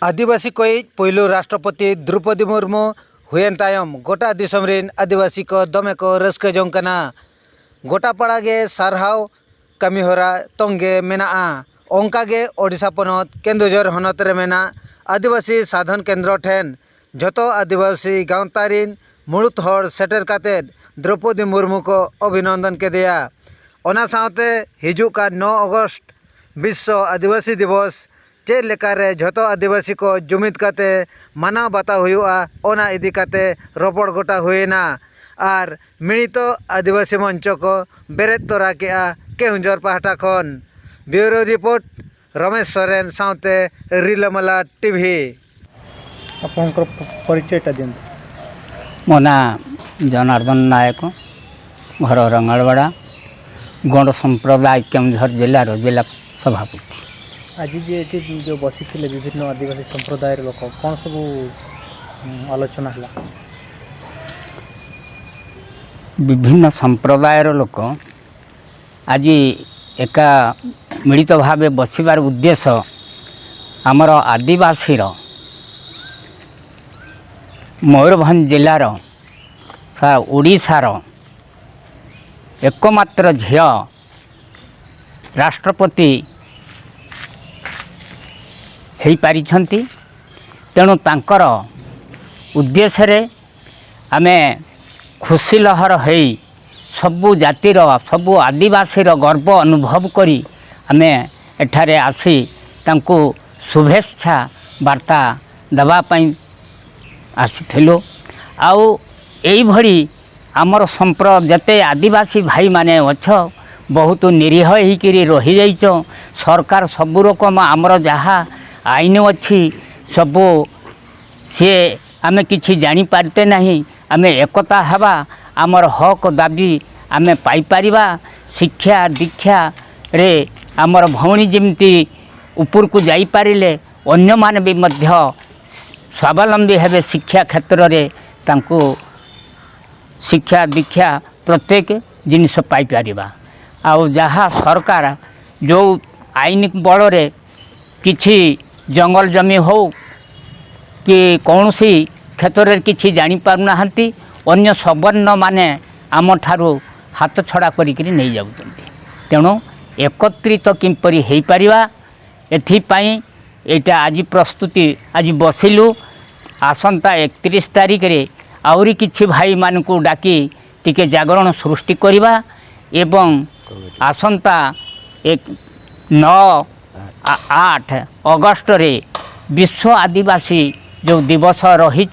आदिवासी कोई पहिलो राष्ट्रपति द्रौपदी मुर्मू हुएन तायम गोटा दिसम रेन आदिवासी को दमे को रस्के जोंकना गोटा पड़ागे सारहाव कमीहोरा तोंगे मेना ओंकागे ओडिशा पनत केन्दुझर हनत रे मेना आदिवासी साधन केंद्र ठेन जतो आदिवासी गांवतारिन मुड़ुत हर सेटर काते द्रौपदी मुर्मू को अभिनंदन के दिया। ओना सावते हिजुक का 9 अगस्त विश्व आदिवासी दिवस चे लेकारे झतो आदिवासी को जुमिद काते माना बाता हुआ ओना इदी काते रोपड़ गोटा हुएना आर मिलितो आदिवासी मंच को बेरेद तोरा केआ केहुंजर पहाटा खन ब्यूरो रिपोर्ट रमेश सोरेन सावते रिलमला टीवी। आपनकर परिचयटा दिन मो ना जनार्दन नायक घर रंगालवाड़ा गौड़ संप्रदाय केन्दुझर जिलार जिला सभापति। आज जो बसी थे विभिन्न आदिवासी संप्रदाय लोक कौन सब आलोचना है? विभिन्न संप्रदायर लोक आज एका मिलित भाव बसबार उद्देश्य आमर आदिवासी मयूरभंज जिलार ओडिशार एकमात्र झील राष्ट्रपति हो पारिछंती। तेणु तांकर उद्देश्य रे आमे खुशी लहर हो सबु जातिर सबु आदिवासी गर्व अनुभव करी आमे एठारे आसी तांको शुभेच्छा वार्ता दवापाई आसीथिलु। आउ एई भरी आमर जते आदिवासी भाई माने अछ बहुत निरीह होकर रही जाइछ। सरकार सबु रकम आमर जहा आईन अच्छी सबू सी आमे किछि जानी पारते नहीं। आमे एकता हवा आमर हक दाबी आमे पाई परिबा। शिक्षा दीक्षा रे आमर भौणी जेमती ऊपर को जाई पारिले अन्य मान भी मध्य स्वावलंबी हेबे शिक्षा क्षेत्र रे तांको शिक्षा दीक्षा प्रत्येक जिनिस पाई परिबा। आउ जहा सरकार जो आईन बल रे किछि जंगल जमी हो कि कौन सी क्षेत्र किछि जानी पारुना हंती अन्य सवर्ण माने आम ठारू हाथ छड़ा करी नहीं जाउछंती। तेणु एकत्रित किपरि हो पारिबा एथिपाई एटा आज प्रस्तुति आज बसिलु। आसंता 31 तारिख रे आउरी किछि भाई मान को डाकी टिके जागरण सृष्टि करिबा एवं आसंता 9-8 अगस्त रे विश्व आदिवासी जो दिवस रही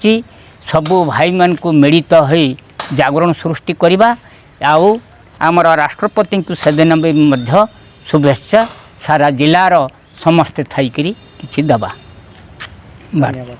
सबू भाई मान को मिलित हो जागरण सृष्टि करिबा। आउ आमर राष्ट्रपति को सेदिन भी मध्य शुभेच्छा सारा जिलार समस्ते थैकरी किछि दबा। धन्यवाद।